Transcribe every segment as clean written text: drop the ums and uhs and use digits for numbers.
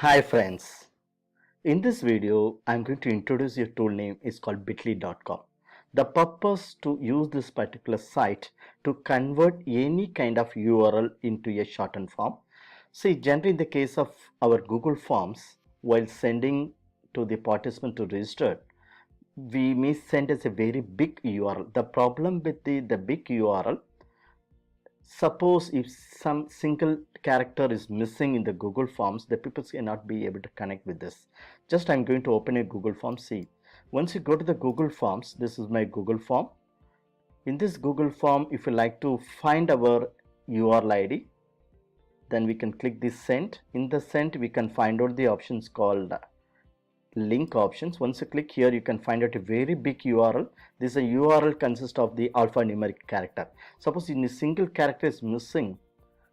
Hi friends, in this video I'm going to introduce your tool name is called bitly.com. The purpose to use this particular site to convert any kind of URL into a shortened form. See, generally in the case of our Google Forms, while sending to the participant to register, we may send as a very big URL. The problem with the big URL, suppose if some single character is missing in the Google Forms, the people cannot be able to connect with this. Just I'm going to open a Google Form. See, once you go to the Google Forms, this is my Google Form. In this Google Form, if you like to find our URL ID, then we can click this send. In the send, we can find out the options called link options. Once you click here, you can find out a very big URL. This is a URL consists of the alphanumeric character. Suppose in a single character is missing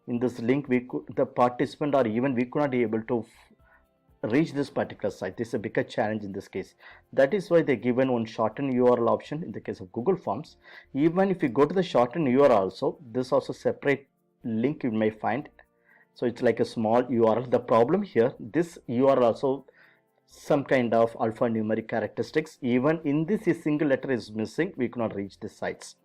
in this link, the participant or even we could not be able to reach this particular site. This is a bigger challenge in this case. That is why they given one shorten URL option in the case of Google Forms. Even if you go to the shorten URL also, this also separate link you may find. So it's like a small URL. The problem here, this URL also some kind of alphanumeric characteristics. Even in this a single letter is missing, we cannot reach the sites.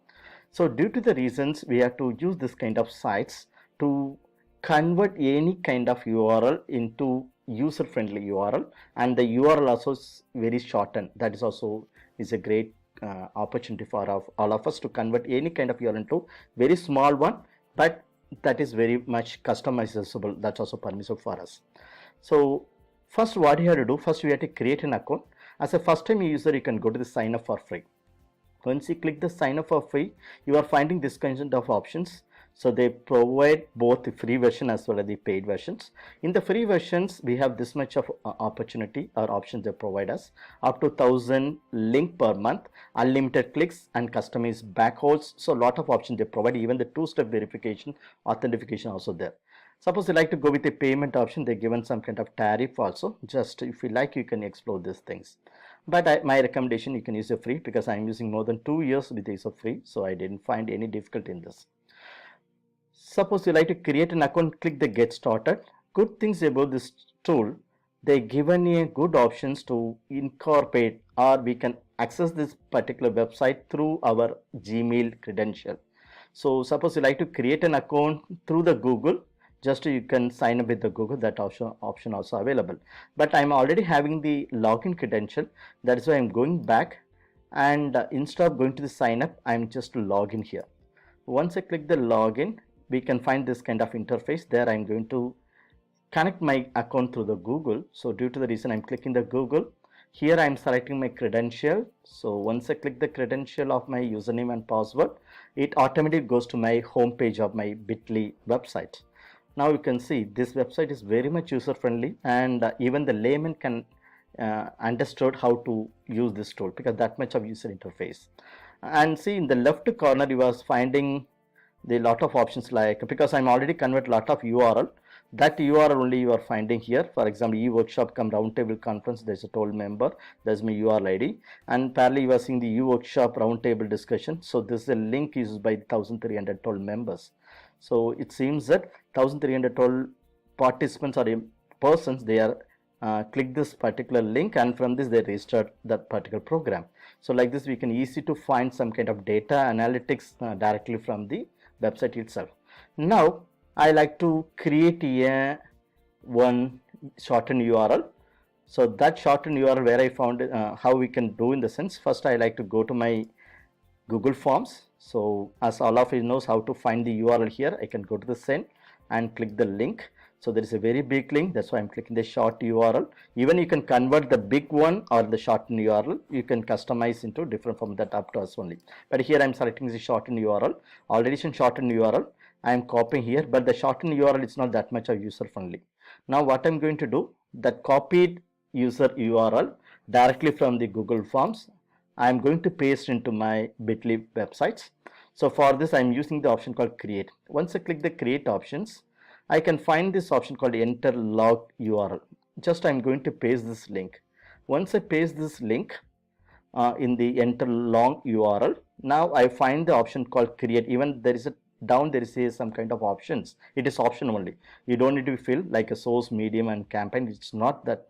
So due to the reasons, we have to use this kind of sites to convert any kind of URL into user-friendly URL, and the URL also is very shortened. That is also is a great opportunity for all of us to convert any kind of URL into very small one, but that is very much customizable. That's also permissible for us. So first, what you have to do, first we have to create an account. As a first time user, you can go to the sign up for free. Once you click the sign up for free, you are finding this kind of options. So they provide both the free version as well as the paid versions. In the free versions, we have this much of opportunity or options they provide us, up to 1000 link per month, unlimited clicks and customized backholds. So a lot of options they provide, even the two-step verification, authentication also there. Suppose you like to go with a payment option, they given some kind of tariff also. Just if you like, you can explore these things. But my recommendation, you can use a free, because I'm using more than 2 years with the use of free, so I didn't find any difficulty in this. Suppose you like to create an account, click the get started. Good things about this tool, they given you good options to incorporate, or we can access this particular website through our Gmail credential. So suppose you like to create an account through the Google, just you can sign up with the Google, that option also available. But I'm already having the login credential, that is why I'm going back, and instead of going to the sign up, I'm just to log in here. Once I click the login, we can find this kind of interface. There I'm going to connect my account through the Google. So due to the reason I'm clicking the Google, here I'm selecting my credential. So once I click the credential of my username and password, it automatically goes to my home page of my Bitly website. Now you can see this website is very much user friendly, and even the layman can understood how to use this tool, because that much of user interface. And see, in the left corner you are finding the lot of options, like, because I'm already convert lot of URL, that URL only you are finding here. For example, e-workshop come roundtable conference, there's a toll member, there's my URL ID, and parallel you are seeing the e-workshop roundtable discussion. So this is a link used by 1300 toll members. So it seems that 1300 toll participants or persons, they are click this particular link, and from this they registered that particular program. So like this, we can easy to find some kind of data analytics directly from the website itself. Now I like to create one shortened URL. So that shortened URL, where I found how we can do in the sense, first I like to go to my Google Forms. So as all of you knows how to find the URL here, I can go to the send and click the link. So there is a very big link, that's why I'm clicking the short URL. Even you can convert the big one or the shortened URL, you can customize into different form, that up to us only. But here I'm selecting the shortened URL. Already in shortened URL, I am copying here, but the shortened URL is not that much of user friendly. Now what I'm going to do, that copied user URL directly from the Google Forms, I'm going to paste into my Bitly websites. So for this, I'm using the option called create. Once I click the create options, I can find this option called enter log URL. Just I'm going to paste this link. Once I paste this link in the enter log URL, now I find the option called create. Even there is a down there is some kind of options. It is option only. You don't need to fill like a source, medium and campaign. It's not that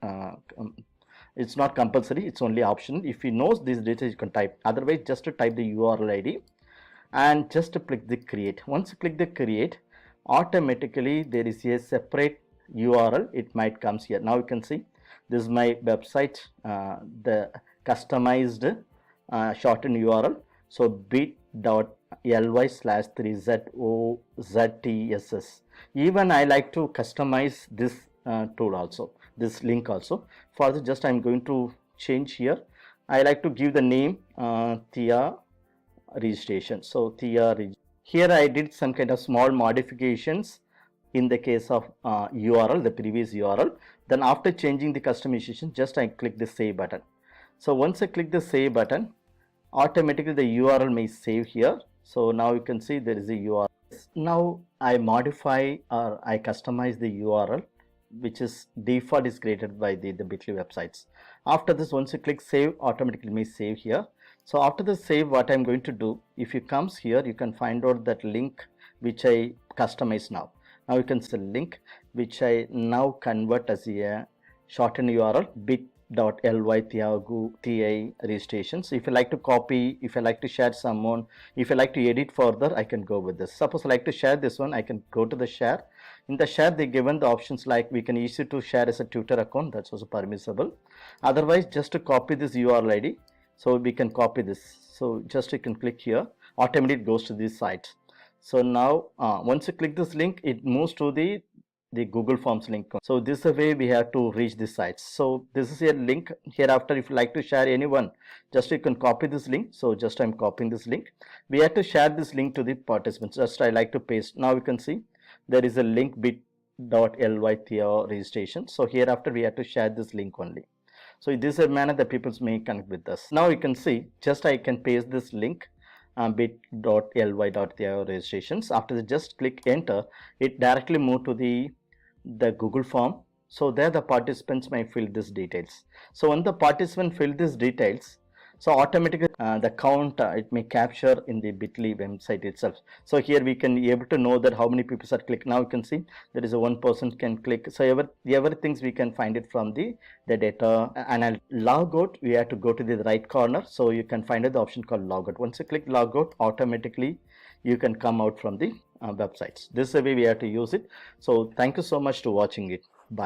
it's not compulsory, it's only optional. If you know these data you can type, otherwise just to type the URL ID and just to click the create. Once you click the create, automatically there is a separate URL, it might comes here. Now you can see this is my website, the customized shortened URL. So bit.ly/3ZOZTSS. Even I like to customize this tool also, this link also. For this, just I'm going to change here. I like to give the name Thea registration. So Thea, here I did some kind of small modifications in the case of URL, the previous URL. Then after changing the customization, just I click the save button. So once I click the save button, automatically the URL may save here. So now you can see there is a URL. Now I modify or I customize the URL, which is default is created by the Bitly websites. After this, once you click save, automatically may save here. So after the save, what I'm going to do, if you comes here, you can find out that link which I customize now. Now you can see link which I now convert as a shortened URL bit.ly TI registration. So if you like to copy, if you like to share someone, if you like to edit further, I can go with this. Suppose I like to share this one, I can go to the share. In the share, they given the options like we can use it to share as a Twitter account, that's also permissible. Otherwise, just to copy this URL ID, so we can copy this. So just you can click here, automatically it goes to this site. So now once you click this link, it moves to the Google Forms link. So this is the way we have to reach this site. So this is a link. Hereafter, if you like to share anyone, just you can copy this link. So just I'm copying this link. We have to share this link to the participants. Just I like to paste. Now you can see there is a link bit.ly registration. So hereafter we have to share this link only. So this is a manner that people may connect with us. Now you can see just I can paste this link bit.ly registrations. After that, just click enter, it directly move to the Google form. So there the participants may fill these details. So when the participant fill these details, so automatically the count it may capture in the Bitly website itself. So here we can be able to know that how many people are clicked. Now you can see there is a one person can click. So everything we can find it from the data. And I'll log out, we have to go to the right corner. So you can find the option called log out. Once you click log out, automatically you can come out from the websites. This is the way we have to use it. So thank you so much for watching it. Bye.